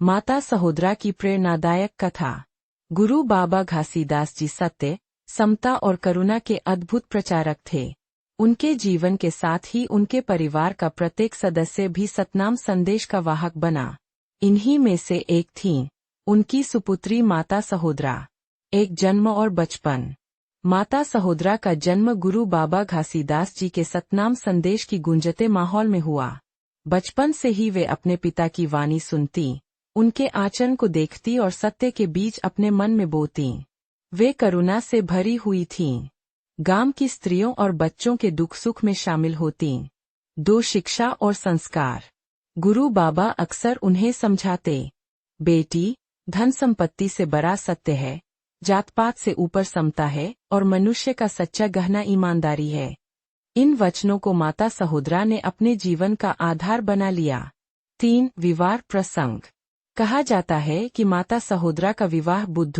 माता सहोदरा की प्रेरणादायक कथा। गुरु बाबा घासीदास जी सत्य, समता और करुणा के अद्भुत प्रचारक थे। उनके जीवन के साथ ही उनके परिवार का प्रत्येक सदस्य भी सतनाम संदेश का वाहक बना। इन्हीं में से एक थीं उनकी सुपुत्री माता सहोदरा। एक जन्म और बचपन। माता सहोदरा का जन्म गुरु बाबा घासीदास जी के सतनाम संदेश की गूंजते माहौल में हुआ। बचपन से ही वे अपने पिता की वाणी सुनती, उनके आचरण को देखती और सत्य के बीज अपने मन में बोती। वे करुणा से भरी हुई थीं। गांव की स्त्रियों और बच्चों के दुख सुख में शामिल होतीं। दो शिक्षा और संस्कार। गुरु बाबा अक्सर उन्हें समझाते, बेटी, धन संपत्ति से बड़ा सत्य है, जात पात से ऊपर समता है और मनुष्य का सच्चा गहना ईमानदारी है। इन वचनों को माता सहोदरा ने अपने जीवन का आधार बना लिया। 3. विवाह प्रसंग। कहा जाता है कि माता सहोदरा का विवाह बुद्ध